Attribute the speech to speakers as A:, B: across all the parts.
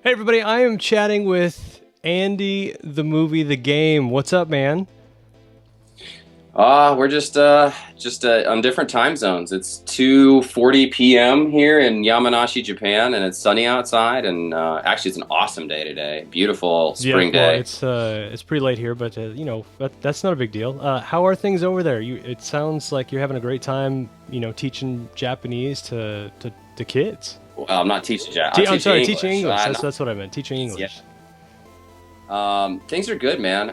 A: Hey everybody, I am chatting with Andy, the movie, the game. What's up, man?
B: We're just on different time zones. It's 2:40 p.m. here in Yamanashi, Japan, and it's sunny outside. And actually, it's an awesome day today. Beautiful
A: Yeah,
B: spring
A: well,
B: day.
A: it's pretty late here, but that's not a big deal. How are things over there? It sounds like you're having a great time, teaching Japanese to kids.
B: Well, I'm not teaching Japanese. I'm
A: I'm
B: teaching
A: sorry,
B: English.
A: teaching English. That's what I meant. Teaching
B: Yeah.
A: English.
B: Things are good, man.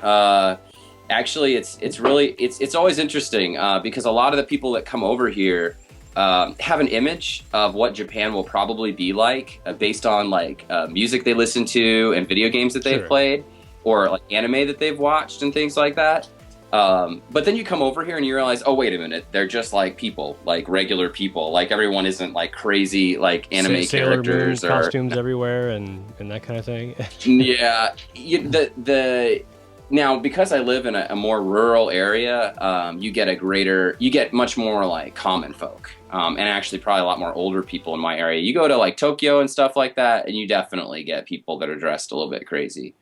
B: Actually, it's always interesting because a lot of the people that come over here have an image of what Japan will probably be like based on like music they listen to and video games that they've
A: Sure.
B: played or like anime that they've watched and things like that. But then you come over here and you realize, oh, wait a minute, they're just like people, like regular people. Like everyone isn't like crazy like anime
A: Sailor Moon
B: characters or
A: costumes everywhere and that kind of thing.
B: yeah. The now because I live in a more rural area, you get much more like common folk, and actually probably a lot more older people in my area. You go to like Tokyo and stuff like that, and you definitely get people that are dressed a little bit crazy.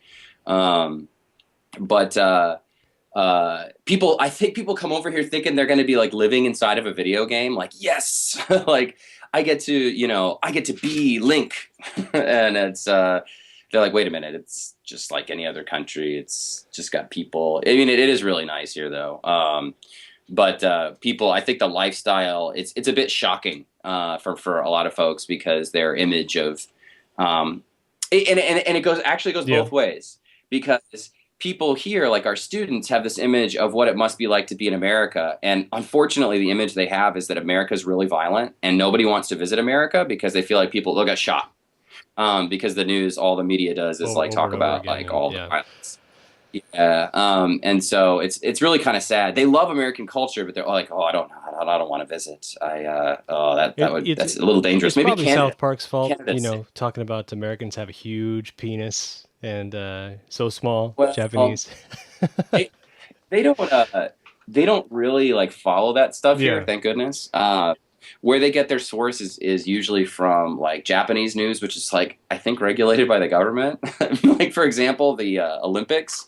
B: Um, but I think people come over here thinking they're going to be like living inside of a video game. Like, yes, like I get to be Link, and they're like, wait a minute, it's just like any other country. It's just got people. I mean, it is really nice here though. But people, I think the lifestyle, it's a bit shocking for a lot of folks because their image of, and it goes
A: Yeah.
B: both ways because people here, like our students, have this image of what it must be like to be in America. And unfortunately, the image they have is that America is really violent and nobody wants to visit America because they feel like people will get shot. Because the news, all the media does is like
A: Over
B: talk
A: and over
B: about
A: again,
B: like
A: and
B: all the
A: yeah.
B: violence. Yeah. And so it's really kind of sad. They love American culture, but they're like, oh, I don't want to visit. That's a little dangerous.
A: It's
B: Maybe
A: probably South
B: Canada.
A: Park's fault,
B: Canada's
A: talking about Americans have a huge penis and so small,
B: well,
A: Japanese.
B: they they don't they don't really like follow that stuff here,
A: Yeah.
B: thank goodness. Where they get their sources is usually from like Japanese news, which is like I think regulated by the government. Like for example, the Olympics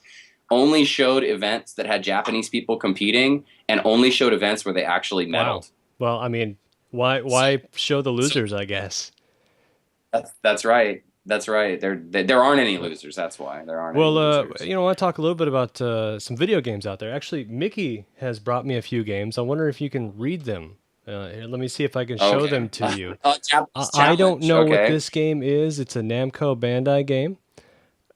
B: only showed events that had Japanese people competing, and only showed events where they actually
A: Wow.
B: medaled.
A: Well, I mean,
B: So,
A: why show the
B: so
A: losers, I guess.
B: that's right. That's right. There aren't any losers. That's why there aren't any
A: Well,
B: losers.
A: I want to talk a little bit about some video games out there. Actually, Mickey has brought me a few games. I wonder if you can read them. Here, let me see if I can show
B: Okay.
A: them to you.
B: Japanese
A: I don't
B: challenge.
A: know what
B: Okay.
A: this game is. It's a Namco Bandai game.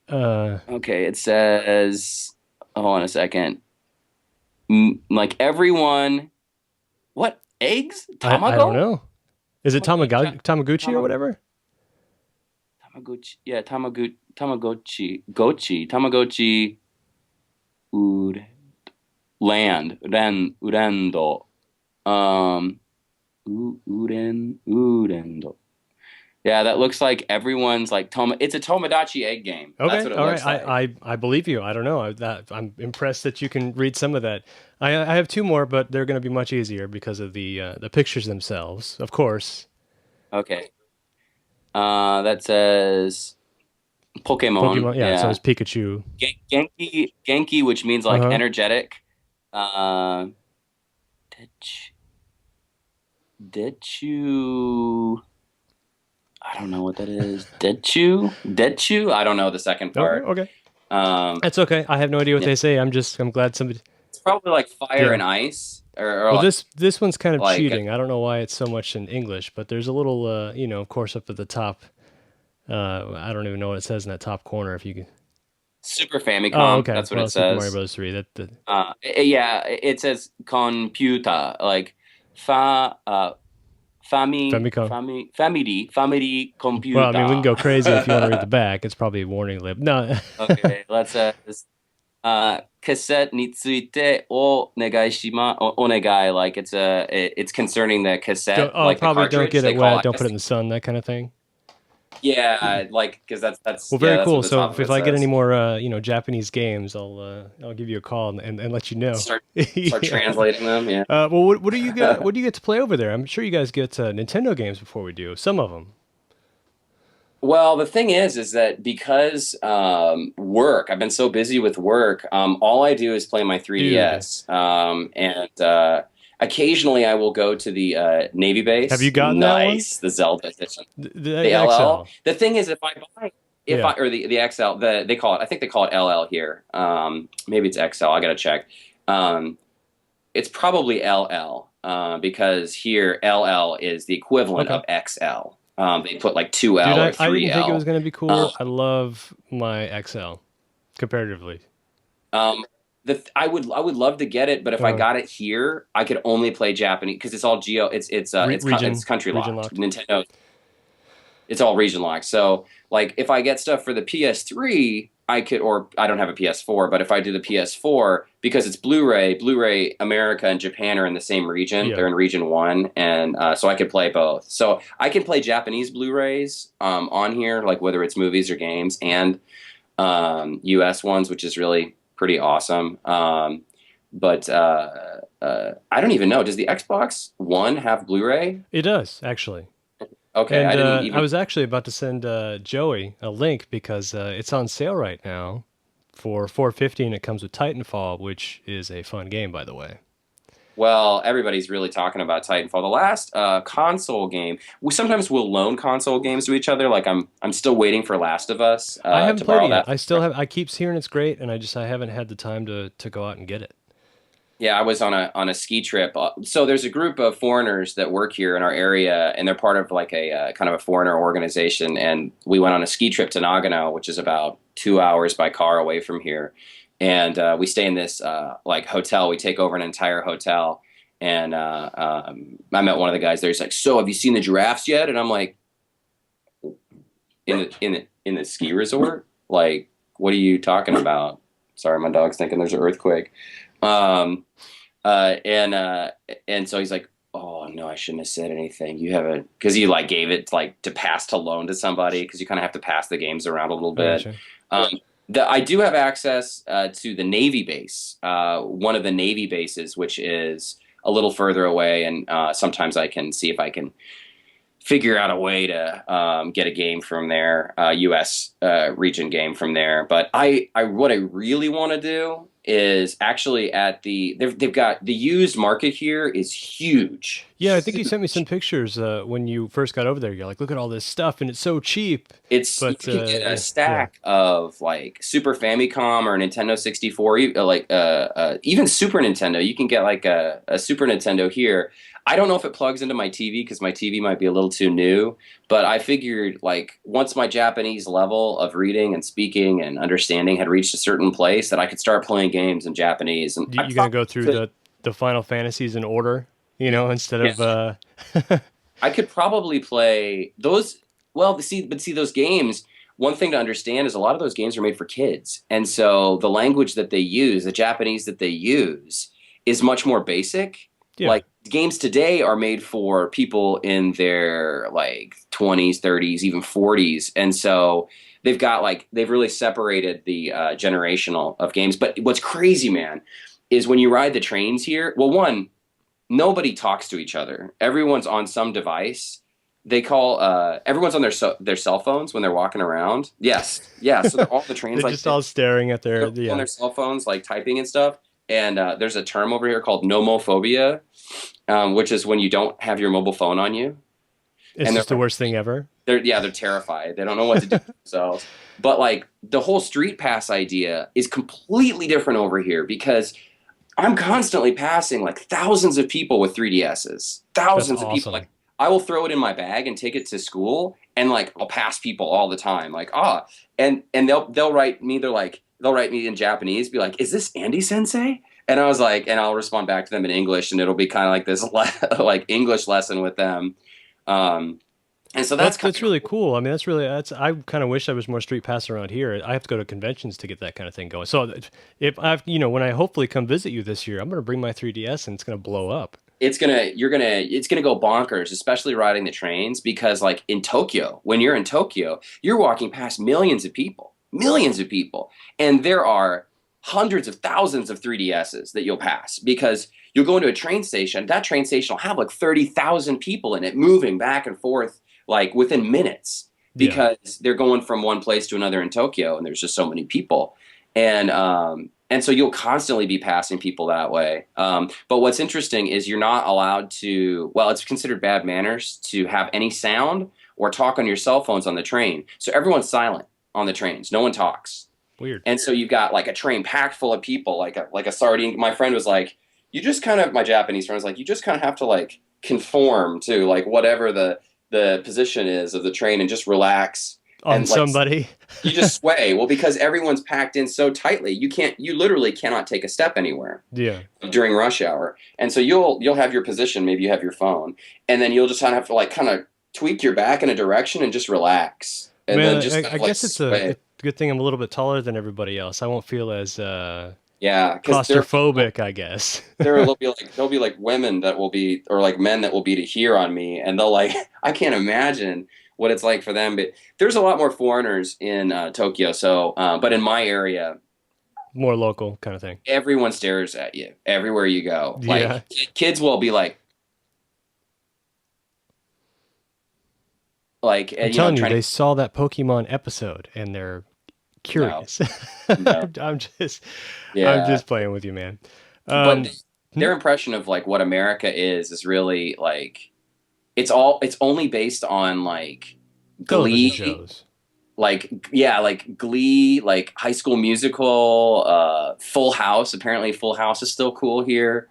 A: Uh,
B: Okay. It says. Hold on a second. Like everyone. What eggs?
A: I don't
B: Tamago?
A: know. Is it Tamaguchi or
B: Tamago.
A: whatever?
B: Tamagotchi. Yeah, Tamagotchi. Tamagotchi. Ud. Land. Urendo. Um. Urendo. Yeah, that looks like everyone's like It's a Tomodachi egg game. That's
A: Okay,
B: what it
A: all right.
B: looks like.
A: I believe you. I don't know. I'm impressed that you can read some of that. I have two more, but they're going to be much easier because of the pictures themselves, of course.
B: Okay. That says Pokemon.
A: Pokemon, yeah. So
B: Yeah.
A: it's Pikachu.
B: Genki, which means
A: Uh
B: like
A: huh.
B: energetic. Uh, Dech- Dechu. I don't know what that is. Dechu. I don't know the second
A: Okay,
B: part.
A: okay.
B: Um,
A: That's okay. I have no idea what
B: yeah,
A: they say. I'm glad somebody.
B: it's probably like fire
A: Yeah.
B: and ice, or
A: Well,
B: like
A: this one's kind of
B: like
A: cheating. I don't know why it's so much in English, but there's a little, of course, up at the top. I don't even know what it says in that top corner. If you can.
B: Super
A: Oh,
B: Famicom.
A: okay.
B: That's what
A: Well,
B: it
A: Super Mario
B: says.
A: Bros. 3.
B: Yeah, it says computer, like fa
A: Famicom.
B: family
A: Well, I mean, we can
B: computer.
A: go crazy if you want to read the back. It's probably a warning lib. No.
B: Okay, let's cassette についてお願いしま、お願い, like it's concerning the cassette, like the
A: Probably don't
B: cartridge.
A: get
B: They
A: it
B: call,
A: wet.
B: I
A: Don't put
B: guess,
A: it in the sun. That kind of thing.
B: yeah, like, because
A: Well,
B: yeah,
A: very
B: that's what
A: cool.
B: the
A: So
B: top of
A: if
B: it
A: I get any
B: says.
A: more, Japanese games, I'll give you a call and let you know.
B: Start
A: Yeah.
B: translating them, yeah.
A: Well, what do you get? What do you get to play over there? I'm sure you guys get Nintendo games before we do. Some of them.
B: Well, the thing is that because work, I've been so busy with work, all I do is play my
A: Dude,
B: 3DS. And occasionally I will go to the Navy
A: have you
B: base.
A: gotten that one?
B: Nice, the Zelda edition. The
A: The
B: LL.
A: XL.
B: The thing is, if I,
A: Yeah.
B: or the XL, they call it, I think they call it LL here. Maybe it's XL. I gotta check. Um, it's probably LL because here LL is the equivalent
A: Okay.
B: of XL. They put like
A: Dude,
B: 2L or
A: I didn't think it was
B: 3L.
A: gonna be
B: Um,
A: cool. I love my XL comparatively.
B: um, I would love to get it, but if I
A: Uh,
B: got it here, I could only play Japanese because it's all geo. It's country
A: region
B: locked.
A: locked.
B: Nintendo, it's all region locked. So like if I get stuff for the PS3, I could, or I don't have a PS4, but if I do the PS4, because it's Blu-ray America and Japan are in the same region.
A: Yeah.
B: They're in region one, and so I could play both. So I can play Japanese Blu-rays on here, like whether it's movies or games, and US ones, which is really pretty awesome. But I don't even know. Does the Xbox One have Blu-ray?
A: It does, actually.
B: Okay,
A: And
B: I didn't
A: I
B: even.
A: was actually about to send Joey a link because it's on sale right now for 450 and it comes with Titanfall, which is a fun game, by the way.
B: Well, everybody's really talking about Titanfall. The last console game. We sometimes will loan console games to each other. Like I'm still waiting for Last of Us
A: I haven't
B: to
A: played it
B: borrow
A: yet.
B: that.
A: I still have. I keep hearing it's great, and I haven't had the time to go out and get it.
B: Yeah, I was on a ski trip. So there's a group of foreigners that work here in our area, and they're part of like a kind of a foreigner organization. And we went on a ski trip to Nagano, which is about 2 hours by car away from here. And we stay in this like hotel. We take over an entire hotel. And I met one of the guys there. He's like, "So, have you seen the giraffes yet?" And I'm like, "In the ski resort? Like, what are you talking about?" Sorry, my dog's thinking there's an earthquake. Um, uh, and uh, and so he's like, "Oh no, I shouldn't have said anything. You haven't," because he like gave it like to pass to loan to somebody because you kind of have to pass the games around a little
A: I
B: bit.
A: gotcha.
B: I do have access to the Navy base, one of the Navy bases, which is a little further away, and sometimes I can see if I can figure out a way to get a game from there, U.S. Region game from there. But what I really want to do is actually at they've got the used market here is huge,
A: Yeah, I think you sent me
B: huge.
A: some pictures when you first got over there. You're like, look at all this stuff, and it's so cheap.
B: It's you
A: But
B: can get a
A: yeah,
B: stack of like Super Famicom or Nintendo 64, even Super Nintendo. You can get like a Super Nintendo here. I don't know if it plugs into my TV because my TV might be a little too new, but I figured like once my Japanese level of reading and speaking and understanding had reached a certain place that I could start playing games in Japanese. And I
A: you're gonna
B: probably
A: go through
B: could,
A: the Final Fantasies in order, instead
B: yeah,
A: of
B: I could probably play those. Well, see those games. One thing to understand is a lot of those games are made for kids, and so the language that they use, the Japanese that they use, is much more basic.
A: yeah.
B: Like games today are made for people in their like 20s, 30s, even 40s, and so they've really separated the generational of games. But what's crazy, man, is when you ride the trains here. Well, one, nobody talks to each other. Everyone's on some device. They call everyone's on their cell phones when they're walking around. Yes, yeah. So they're all the trains
A: They're
B: like
A: just all staring at
B: they're
A: their
B: on
A: yeah.
B: their cell phones, like typing and stuff. And there's a term over here called nomophobia, which is when you don't have your mobile phone on you,
A: It's
B: and they're
A: just the worst thing ever.
B: they're terrified. They don't know what to do with themselves. But like the whole street pass idea is completely different over here because I'm constantly passing like thousands of people with 3DSs.
A: That's
B: Thousands of people.
A: awesome.
B: Like I will throw it in my bag and take it to school, and like I'll pass people all the time. Like and they'll write me. They'll write me in Japanese, be like, "Is this Andy Sensei?" And I was like, and I'll respond back to them in English, and it'll be kind of like this like English lesson with them. Um, and so
A: Well,
B: that's kind
A: that's
B: of
A: really
B: cool.
A: cool. I mean, that's. I kind of wish I was more street pass around here. I have to go to conventions to get that kind of thing going. So if I've, when I hopefully come visit you this year, I'm going to bring my 3DS and it's going to blow up.
B: It's gonna go bonkers, especially riding the trains, because like in Tokyo, when you're in Tokyo, you're walking past millions of people, and there are hundreds of thousands of 3DSs that you'll pass because you'll go into a train station. That train station will have like 30,000 people in it moving back and forth like within minutes.
A: Yeah.
B: because they're going from one place to another in Tokyo, and there's just so many people, and so you'll constantly be passing people that way. But what's interesting is you're not allowed to. Well, it's considered bad manners to have any sound or talk on your cell phones on the train. So everyone's silent on the trains. No one talks.
A: Weird.
B: And so you've got like a train packed full of people, like a sardine. My friend was like, you just kind of, my Japanese friend was like, you just kind of have to like conform to like whatever the position is of the train and just relax
A: On
B: and like
A: somebody.
B: you just sway. Well, because everyone's packed in so tightly, you literally cannot take a step anywhere
A: Yeah.
B: during rush hour. And so you'll have your position, maybe you have your phone, and then you'll just have to like kind of tweak your back in a direction and just relax. And
A: Man,
B: then just kind
A: I
B: of like
A: guess it's a
B: sway.
A: good thing I'm a little bit taller than everybody else. I won't feel as
B: Yeah, because
A: claustrophobic, I guess.
B: there'll be like women that will be or like men that will be to here on me, and they'll like I can't imagine what it's like for them. But there's a lot more foreigners in Tokyo, so but in my area,
A: More local kind of thing.
B: everyone stares at you everywhere you go.
A: Yeah.
B: Like kids will be like
A: I'm
B: you know
A: telling you,
B: trying
A: they
B: to
A: saw that Pokemon episode and they're
B: no
A: curious.
B: no
A: I'm just I'm
B: yeah,
A: just playing with you, man.
B: but
A: Um, hmm?
B: their impression of like what America is really like it's only based on like
A: Television
B: Glee,
A: shows.
B: like yeah, like Glee, like High School Musical, Full House. Apparently, Full House is still cool here.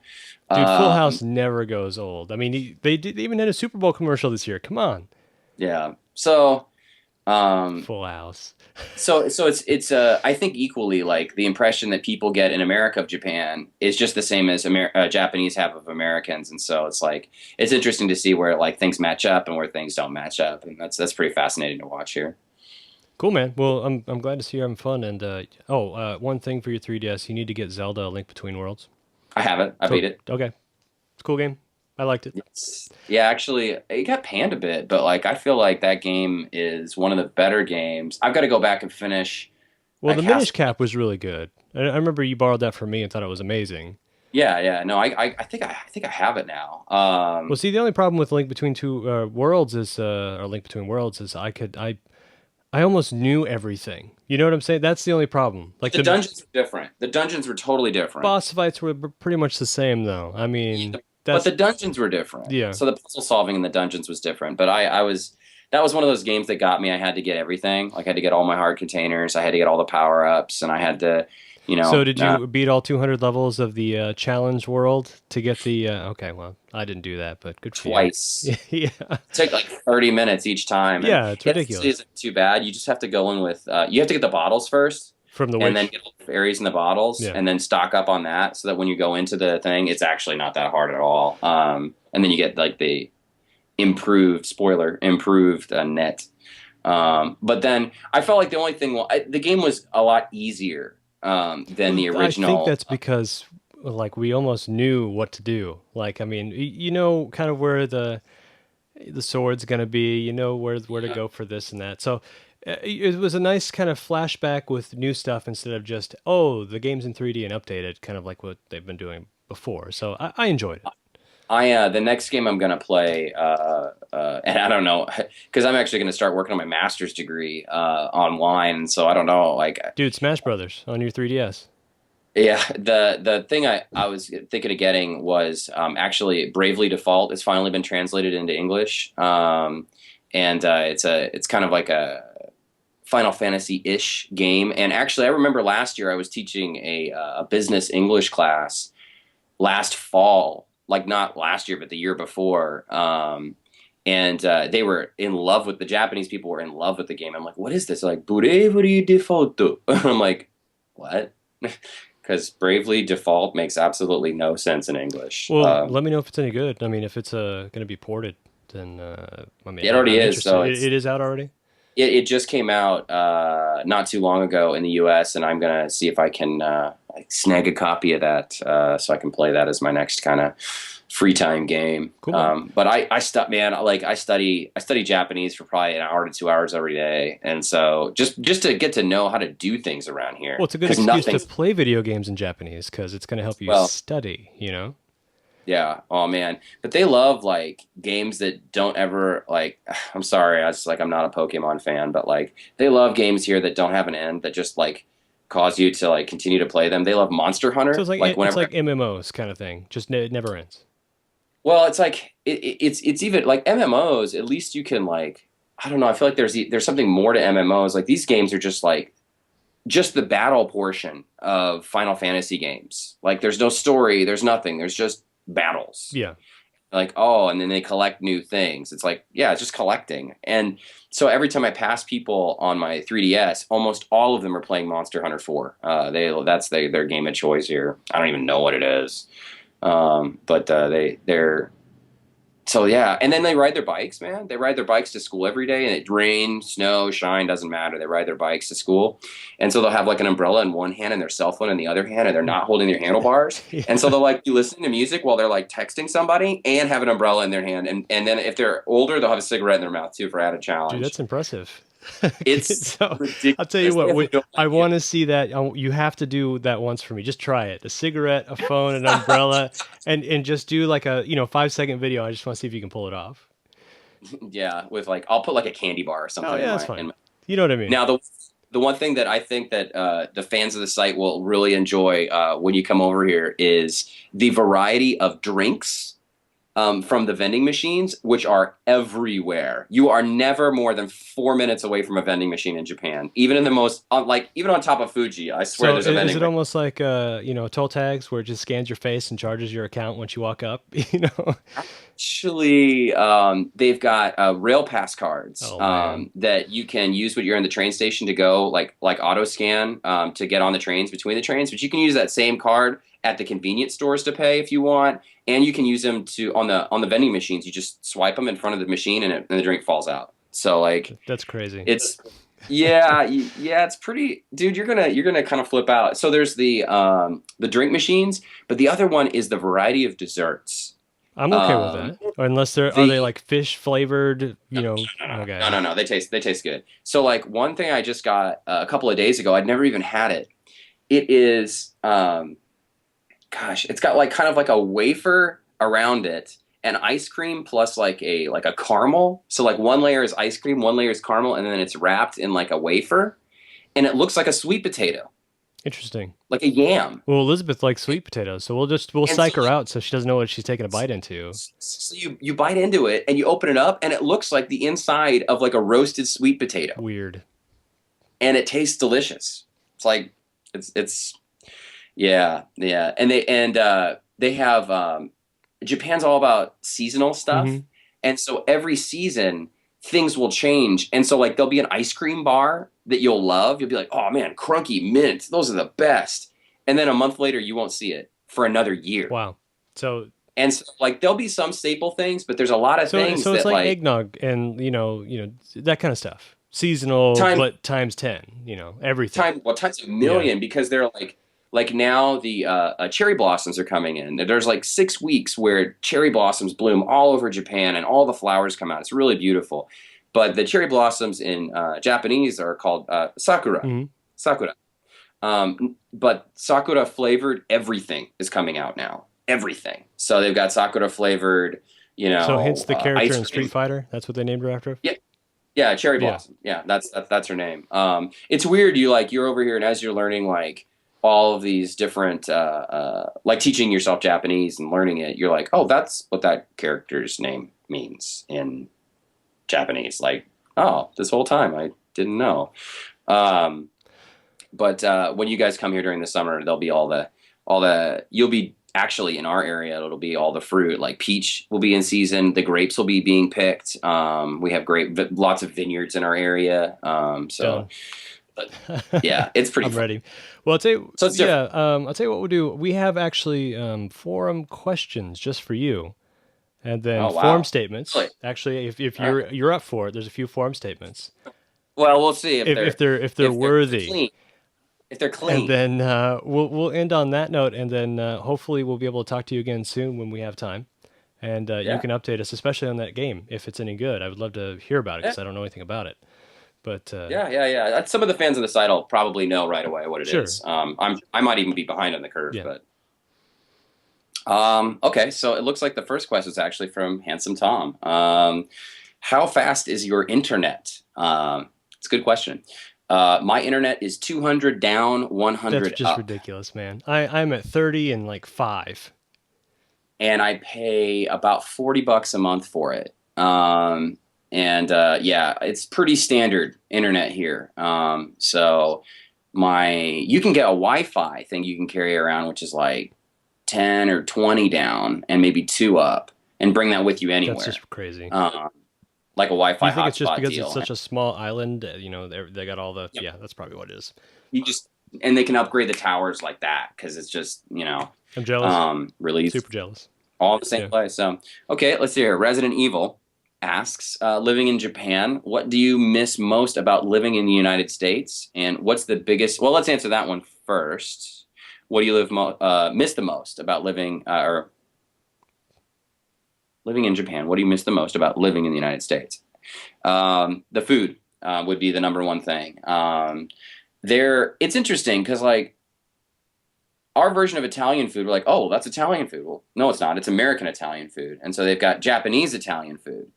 A: Dude, Full
B: Um,
A: House never goes old. I mean, they even had a Super Bowl commercial this year. Come on.
B: yeah. So, um,
A: Full House.
B: so it's I think equally like the impression that people get in America of Japan is just the same as Japanese have of Americans, and so it's like it's interesting to see where like things match up and where things don't match up, and that's pretty fascinating to watch here.
A: Cool, man. Well, I'm glad to see you're having fun. And one thing for your 3DS, you need to get Zelda: A Link Between Worlds.
B: I have it. I beat it.
A: Okay, it's a cool game. I liked it.
B: Yeah, actually, it got panned a bit, but like I feel like that game is one of the better games. I've got to go back and finish.
A: Well,
B: I
A: the Minish
B: cast.
A: Cap was really good. I remember you borrowed that from me and thought it was amazing.
B: Yeah, yeah. No, I think I have it now.
A: Well, see, the only problem with Link Between Two Worlds is, or Link Between Worlds is, I almost knew everything. You know what I'm saying? That's the only problem. Like
B: The
A: the
B: dungeons were different. The dungeons were totally different.
A: boss fights were pretty much the same, though. I
B: Yeah,
A: mean,
B: but
A: that's
B: the dungeons were different.
A: yeah.
B: So the puzzle solving in the dungeons was different. But I was that was one of those games that got me. I had to get everything. Like I had to get all my heart containers. I had to get all the power ups, and I had to, you
A: So
B: know,
A: did you beat all 200 levels of the challenge world to get the? Okay, well, I didn't do that, but good for you.
B: twice.
A: Yeah,
B: Take like 30 minutes each time, and
A: yeah, it's
B: it actually
A: ridiculous.
B: isn't too bad. You just have to go in with you have to get the bottles first,
A: From the
B: and then
A: witch.
B: get all the fairies in the bottles,
A: Yeah.
B: and then stock up on that, so that when you go into the thing, it's actually not that hard at all. And then you get like the improved net. But then I felt like the only thing, the game was a lot easier than the
A: I think
B: original.
A: that's because like we almost knew what to do. Like I mean, you know kind of where the sword's going to be, you know where to
B: Yeah.
A: go for this and that. So it was a nice kind of flashback with new stuff instead of just oh, the game's in 3D and updated kind of like what they've been doing before. So I enjoyed it.
B: The next game I'm gonna play, and I don't know, because I'm actually gonna start working on my master's degree online. So I don't know, like,
A: Dude, Smash Brothers on your 3DS.
B: yeah, the thing I was thinking of getting was actually Bravely Default. It's finally been translated into English, and it's kind of like a Final Fantasy-ish game. And actually, I remember last year I was teaching a business English class last fall, like not last year, but the year before. And they were in love with the Japanese people were in love with the game. I'm like, what is this? They're like Bravely Default. I'm like, what? Because Bravely Default makes absolutely no sense in English.
A: Well, let me know if it's any good. I mean, if it's going to be ported, then I mean,
B: It already
A: I'm
B: is, so
A: interested. It is out already.
B: it just came out not too long ago in the U.S., and I'm gonna see if I can like snag a copy of that so I can play that as my next kind of free time game.
A: Cool, man.
B: But man, like I study Japanese for probably an hour to 2 hours every day, and so just to get to know how to do things around here,
A: Well, it's a good
B: because
A: excuse to
B: nothing's
A: play video games in Japanese because it's going to help you
B: well.
A: study. You know.
B: Yeah. Oh man. But they love like games that don't ever like I'm sorry, I was like I'm not a Pokemon fan, but like they love games here that don't have an end that just like cause you to like continue to play them. They love Monster
A: So
B: Hunter. Like
A: it's
B: whenever
A: like MMOs kind of thing. Just it never ends.
B: well, it's like it's even like MMOs, at least you can like I don't know, I feel like there's something more to MMOs. Like these games are just like just the battle portion of Final Fantasy games. Like there's no story, there's nothing. There's just battles.
A: Yeah.
B: Like oh, and then they collect new things. It's like yeah, it's just collecting. And so every time I pass people on my 3DS, almost all of them are playing Monster Hunter 4. That's their game of choice here. I don't even know what it is, but they're so yeah, and then they ride their bikes, man. They ride their bikes to school every day, and it rain, snow, shine, doesn't matter. They ride their bikes to school, and so they'll have like an umbrella in one hand and their cell phone in the other hand, and they're not holding their handlebars. And so
A: Yeah.
B: they'll like be listening to music while they're like texting somebody and have an umbrella in their hand, and then if they're older, they'll have a cigarette in their mouth too for added
A: Dude,
B: challenge.
A: that's impressive.
B: It's
A: So I'll tell you
B: ridiculous. They
A: what,
B: have no
A: I
B: idea.
A: want to see that. You have to do that once for me. Just try it. A cigarette, a phone, an umbrella, and just do like a 5 second video. I just want to see if you can pull it off.
B: Yeah, with like I'll put like a candy bar or
A: Oh
B: something
A: yeah,
B: in
A: that's
B: my
A: fine. You know what I mean?
B: Now, the one thing that I think that the fans of the site will really enjoy when you come over here is the variety of drinks from the vending machines, which are everywhere. You are never more than 4 minutes away from a vending machine in Japan, even in the most like even on top of Fuji. I swear,
A: So
B: there's a
A: is
B: vending
A: it
B: machine.
A: almost like toll tags where it just scans your face and charges your account once you walk up? You know?
B: Actually, they've got rail pass cards
A: Oh man.
B: that you can use when you're in the train station to go like auto scan to get on the trains between the trains. But you can use that same card at the convenience stores to pay if you want, and you can use them to on the vending machines. You just swipe them in front of the machine, and the drink falls out. So like
A: That's crazy.
B: it's yeah yeah it's pretty dude. You're gonna kind of flip out. So there's the drink machines, but the other one is the variety of desserts.
A: I'm okay with
B: Um,
A: that. Or unless are they
B: the
A: like fish flavored,
B: no, no,
A: okay.
B: no, no. They taste good. So like one thing I just got a couple of days ago, I'd never even had it. It is, gosh, it's got like kind of like a wafer around it, and ice cream plus like a caramel. So like one layer is ice cream, one layer is caramel, and then it's wrapped in like a wafer, and it looks like a sweet potato,
A: Interesting.
B: like a yam.
A: Well, Elizabeth likes sweet potatoes, so we'll
B: And so
A: psych her out so she doesn't know what she's taking a bite into.
B: you bite into it and you open it up, and it looks like the inside of like a roasted sweet potato.
A: Weird.
B: And it tastes delicious. It's like it's yeah, and they have Japan's all about seasonal stuff,
A: Hmm.
B: and so every season things will change, and so like there'll be an ice cream bar that you'll love. You'll be like, oh man, Crunky Mint, those are the best, and then a month later you won't see it for another year.
A: Wow. So
B: And so like there'll be some staple things, but there's a lot of things
A: so it's
B: that
A: like
B: like
A: eggnog and that kind of stuff. Seasonal,
B: time
A: but times 10. Everything.
B: times a
A: Yeah.
B: million because they're like now the cherry blossoms are coming in. There's like 6 weeks where cherry blossoms bloom all over Japan and all the flowers come out. It's really beautiful. But the cherry blossoms in Japanese are called sakura.
A: Hmm.
B: Sakura. But sakura flavored everything is coming out now. Everything. So they've got sakura flavored,
A: So hence the character
B: ice
A: in
B: cream.
A: Street Fighter. That's what they named her after.
B: Yeah, yeah, Cherry
A: Yeah.
B: Blossom. Yeah, that's her name. It's weird. You're over here, and as you're learning like all of these different, like teaching yourself Japanese and learning it, you're like, oh, that's what that character's name means in Japanese. Like, oh, this whole time I didn't know. Um, but when you guys come here during the summer, there'll be all the you'll be actually in our area. It'll be all the fruit. Like peach will be in season. The grapes will be being picked. We have lots of vineyards in our area. So
A: Done.
B: but yeah, it's pretty
A: I'm
B: fun.
A: ready. Well, I'll tell you,
B: So it's different.
A: yeah, I'll tell you what we'll do. We have actually forum questions just for you, and then
B: Oh
A: form
B: wow,
A: statements.
B: really?
A: Actually, if
B: All right.
A: you're up for it, there's a few form statements.
B: Well, we'll see if
A: If they're
B: if they're
A: worthy,
B: clean. If they're
A: and
B: clean.
A: then we'll end on that note, and then hopefully we'll be able to talk to you again soon when we have time, and you
B: Yeah.
A: can update us, especially on that game if it's any good. I would love to hear about it
B: Yeah.
A: because I don't know anything about it. But
B: Yeah. Some of the fans on the site will probably know right away what it
A: sure,
B: is. I might even be behind on the curve,
A: yeah.
B: but Okay, so it looks like the first question is actually from Handsome Tom. How fast is your internet? It's a good question. My internet is 200 down,
A: That's
B: 100
A: just
B: up,
A: ridiculous, man. I'm at 30 and like 5.
B: and I pay about 40 bucks a month for it. And yeah, it's pretty standard internet here. So you can get a Wi-Fi thing you can carry around, which is like 10 or 20 down and maybe 2 up, and bring that with you
A: That's
B: anywhere.
A: just crazy.
B: Um, like a
A: Do
B: Wi-Fi
A: you think it's just
B: hotspot
A: because it's
B: deal.
A: such a small island? They got all the.
B: Yep.
A: Yeah, that's probably what it is.
B: You just and they can upgrade the towers like that because it's just
A: I'm jealous.
B: released
A: Super jealous.
B: all in the same
A: Yeah.
B: place. So okay, let's see here. Resident Evil asks, living in Japan, what do you miss most about living in the United States, and what's the biggest? Well, let's answer that one first. What do you miss the most about living or living in Japan? What do you miss the most about living in the United States? The food would be the number one thing. It's interesting because like our version of Italian food, we're like, oh, that's Italian food. Well, no, it's not. It's American Italian food. And so they've got Japanese Italian food,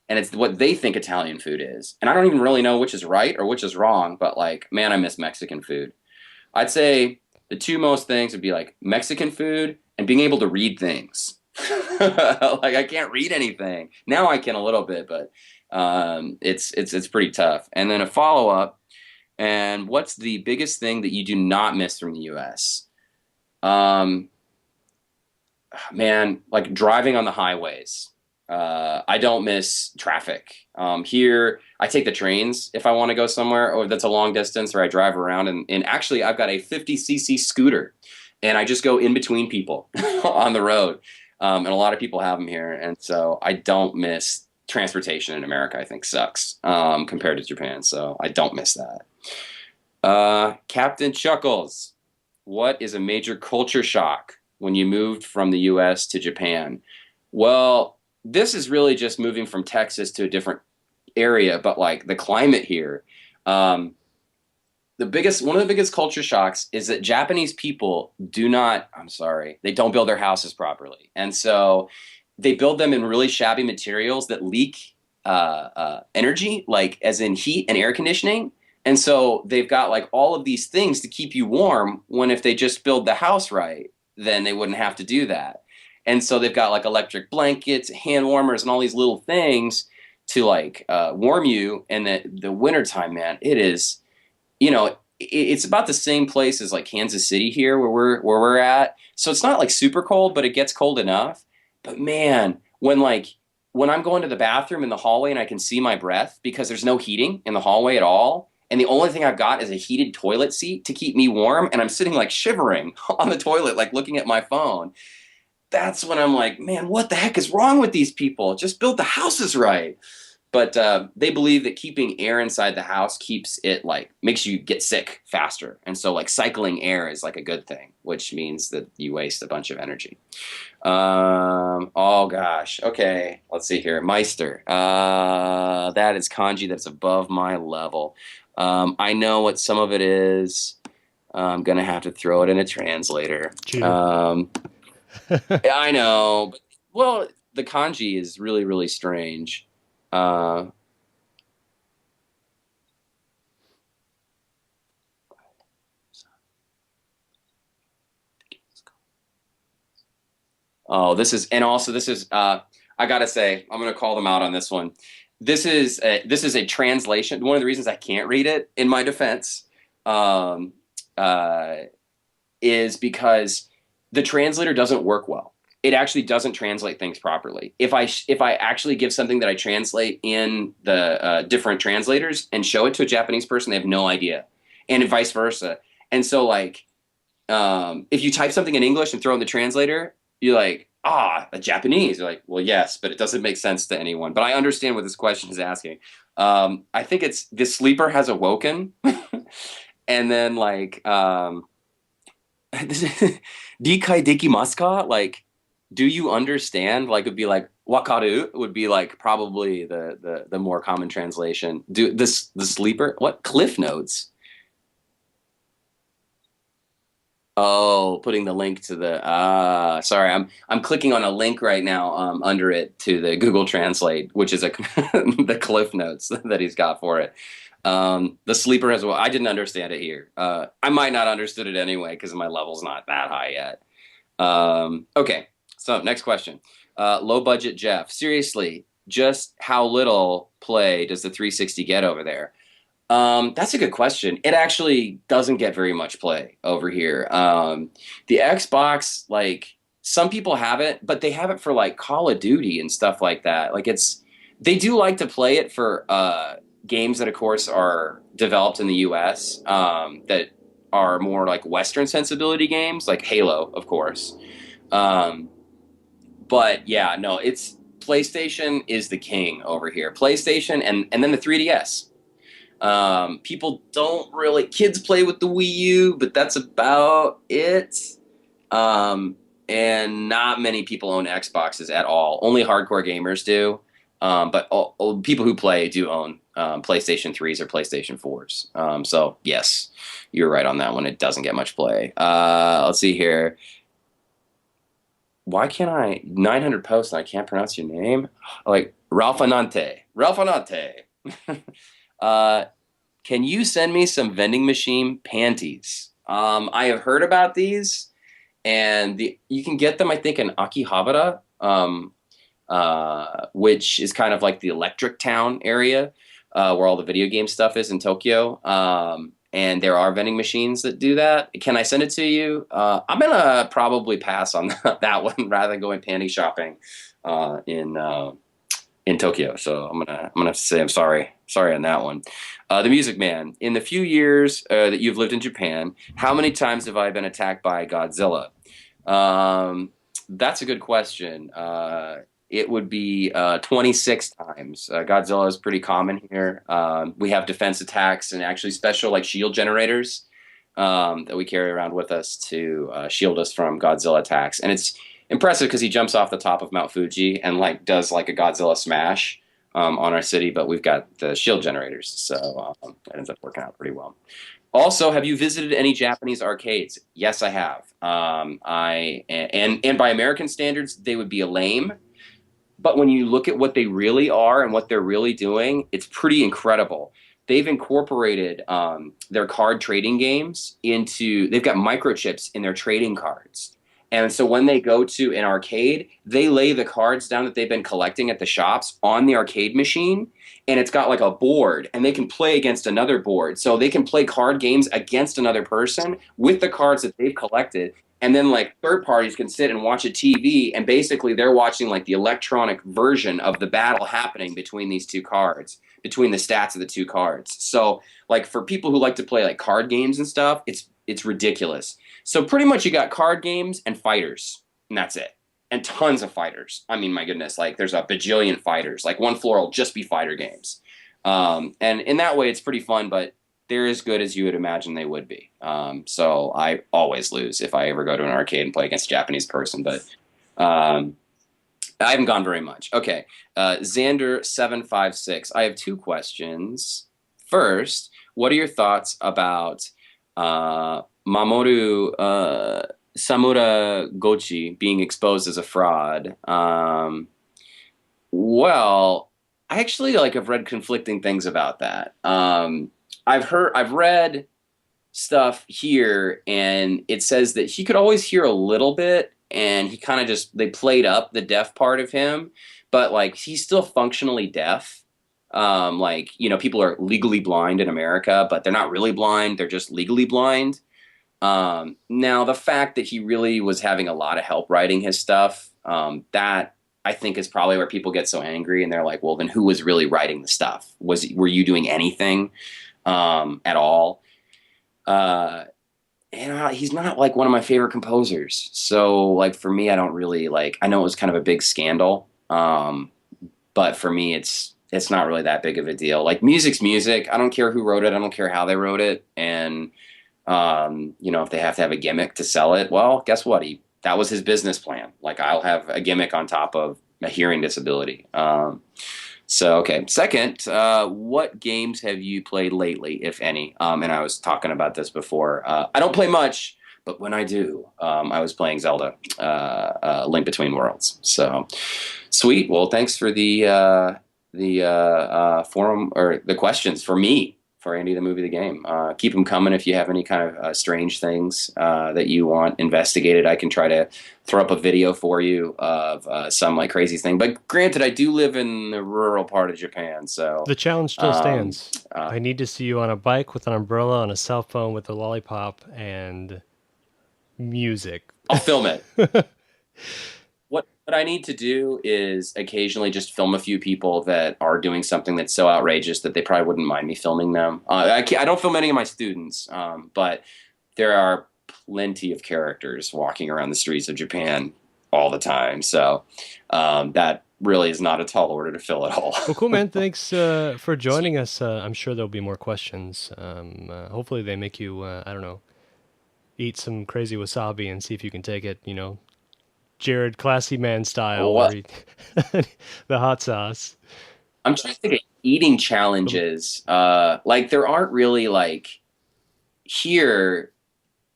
B: and it's what they think Italian food is. And I don't even really know which is right or which is wrong, but like, man, I miss Mexican food. I'd say the two most things would be like Mexican food and being able to read things. Like I can't read anything. Now I can a little bit, but it's pretty tough. And then a follow up, and what's the biggest thing that you do not miss from the US? Um, Man, like driving on the highways. I don't miss traffic. Here, I take the trains if I want to go somewhere, or that's a long distance, or I drive around. And actually, I've got a 50cc scooter, and I just go in between people on the road. And a lot of people have them here, and so I don't miss transportation in America. I think sucks compared to Japan, so I don't miss that. Captain Chuckles, what is a major culture shock when you moved from the US to Japan? Well, this is really just moving from Texas to a different area, but like the climate here. Um, one of the biggest culture shocks is that Japanese people I'm sorry, they don't build their houses properly. And so they build them in really shabby materials that leak energy, like as in heat and air conditioning. And so they've got like all of these things to keep you warm when if they just build the house right, then they wouldn't have to do that. And so they've got like electric blankets, hand warmers, and all these little things to like warm you. And the wintertime, man, it is, it's about the same place as like Kansas City here where we're at. So it's not like super cold, but it gets cold enough. But man, when I'm going to the bathroom in the hallway and I can see my breath because there's no heating in the hallway at all, and the only thing I've got is a heated toilet seat to keep me warm, and I'm sitting like shivering on the toilet, like looking at my phone. That's when I'm like, man, what the heck is wrong with these people? Just build the houses right. But they believe that keeping air inside the house keeps it like makes you get sick faster. And so like cycling air is like a good thing, which means that you waste a bunch of energy. Oh gosh. Okay. Let's see here. Meister. That is kanji that's above my level. I know what some of it is. I'm gonna have to throw it in a translator.
A: Cheater.
B: I know, but well, the kanji is really, really strange. Uh, oh, this is. I gotta say, I'm gonna call them out on this one. This is a translation. One of the reasons I can't read it, in my defense, um, uh, is because the translator doesn't work well. It actually doesn't translate things properly. If I actually give something that I translate in the different translators and show it to a Japanese person, they have no idea, and vice versa. And so, like, if you type something in English and throw in the translator, you're like, a Japanese. You're like, well, yes, but it doesn't make sense to anyone. But I understand what this question is asking. I think it's the sleeper has awoken, and then like, Dikai dekimasu ka? Like, do you understand? Like, it'd be like wakaru would be like probably the more common translation. The sleeper? What? Cliff notes? Oh, putting the link to the sorry, I'm clicking on a link right now under it to the Google Translate, which is a the cliff notes that he's got for it. The sleeper as well. I didn't understand it here. I might not understood it anyway because my level's not that high yet. Okay, so next question. Low budget Jeff. Seriously, just how little play does the 360 get over there? That's a good question. It actually doesn't get very much play over here. The Xbox, like some people have it, but they have it for like Call of Duty and stuff like that. Like they do like to play it for games that, of course, are developed in the U.S. That are more like Western sensibility games, like Halo, of course. Um, but yeah, no, it's PlayStation is the king over here. PlayStation and then the 3DS. People don't really, kids play with the Wii U, but that's about it. Um, and not many people own Xboxes at all. Only hardcore gamers do. But all people who play do own PlayStation 3s or PlayStation 4s. So yes, you're right on that one. It doesn't get much play. Let's see here. Why can't I 900 posts and I can't pronounce your name? Like Ralph Anante. Ralph Anante. uh, can you send me some vending machine panties? I have heard about these, and you can get them, I think, in Akihabara, which is kind of like the electric town area where all the video game stuff is in Tokyo. And there are vending machines that do that. Can I send it to you? I'm gonna probably pass on that one rather than going panty shopping in Tokyo. So I'm gonna say I'm sorry on that one. The Music Man. In the few years that you've lived in Japan, how many times have I been attacked by Godzilla? That's a good question. It would be 26 times. Godzilla is pretty common here. We have defense attacks and actually special like shield generators that we carry around with us to shield us from Godzilla attacks. And it's impressive because he jumps off the top of Mount Fuji and like does like a Godzilla smash on our city. But we've got the shield generators, so that ends up working out pretty well. Also, have you visited any Japanese arcades? Yes, I have. And by American standards, they would be a lame. But when you look at what they really are and what they're really doing, it's pretty incredible. They've incorporated their card trading games into, they've got microchips in their trading cards. And so when they go to an arcade, they lay the cards down that they've been collecting at the shops on the arcade machine. And it's got like a board, and they can play against another board. So they can play card games against another person with the cards that they've collected. And then like third parties can sit and watch a TV, and basically they're watching like the electronic version of the battle happening between these two cards, between the stats of the two cards. So like for people who like to play like card games and stuff, it's ridiculous. So pretty much you got card games and fighters, and that's it. And tons of fighters. I mean, my goodness, like there's a bajillion fighters. Like one floor will just be fighter games. And in that way, it's pretty fun, but they're as good as you would imagine they would be. So I always lose if I ever go to an arcade and play against a Japanese person, but I haven't gone very much. Okay, Xander756. I have two questions. First, what are your thoughts about Mamoru Samura Gochi being exposed as a fraud? Well, I actually have read conflicting things about that. I've read stuff here, and it says that he could always hear a little bit, and he kind of they played up the deaf part of him, but like he's still functionally deaf. People are legally blind in America, but they're not really blind; they're just legally blind. Now, the fact that he really was having a lot of help writing his stuff, that I think is probably where people get so angry, and they're like, well, then who was really writing the stuff? Were you doing anything at all? He's not like one of my favorite composers. So like for me, I don't really like, I know it was kind of a big scandal. But for me, it's not really that big of a deal. Like music's music. I don't care who wrote it. I don't care how they wrote it. And, if they have to have a gimmick to sell it, well, guess what? That was his business plan. Like I'll have a gimmick on top of a hearing disability. Okay. Second, what games have you played lately, if any? And I was talking about this before. I don't play much, but when I do, I was playing Zelda, Link Between Worlds. So sweet. Well, thanks for the forum or the questions for me for Andy the Movie the Game. Keep them coming if you have any kind of strange things that you want investigated. I can try to throw up a video for you of some like crazy thing. But granted, I do live in the rural part of Japan, so
A: The challenge still
B: um,
A: stands.
B: uh,
A: I need to see you on a bike with an umbrella, on a cell phone with a lollipop, and music.
B: I'll film it. What I need to do is occasionally just film a few people that are doing something that's so outrageous that they probably wouldn't mind me filming them. I don't film any of my students, but there are plenty of characters walking around the streets of Japan all the time. So that really is not a tall order to fill at all.
A: Well, cool, man. Thanks for joining us. I'm sure there'll be more questions. Hopefully, they make you, I don't know, eat some crazy wasabi and see if you can take it, Jared Classy Man style,
B: Well,
A: where he, the hot sauce.
B: I'm trying to think of eating
A: But
B: challenges. Like there aren't really like here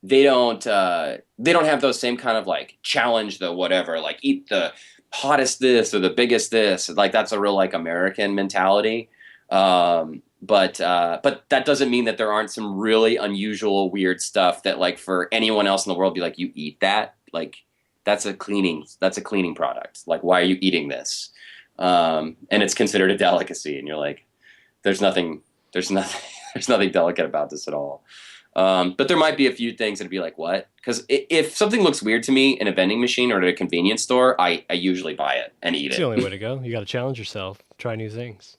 B: they don't have those same kind of like challenge the whatever like eat the hottest this or the biggest this like that's a real like American mentality. But that doesn't mean that there aren't some really unusual weird stuff that like for anyone else in the world be like you eat that like that's a cleaning product like why are you eating this, and it's considered a delicacy and you're like there's nothing there's nothing delicate about this at all. But there might be a few things that'd be like, what? Because if something looks weird to me in a vending machine or at a convenience store, I usually buy it and eat
A: it's the
B: it.
A: only way to go. You got to challenge yourself, try new things.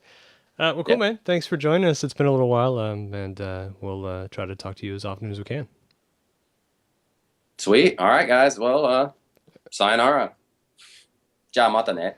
A: Well, cool,
B: Yeah.
A: man. Thanks for joining us. It's been a little while, and we'll try to talk to you as often as we can.
B: Sweet. All right, guys. Well, sayonara. Ja mata ne.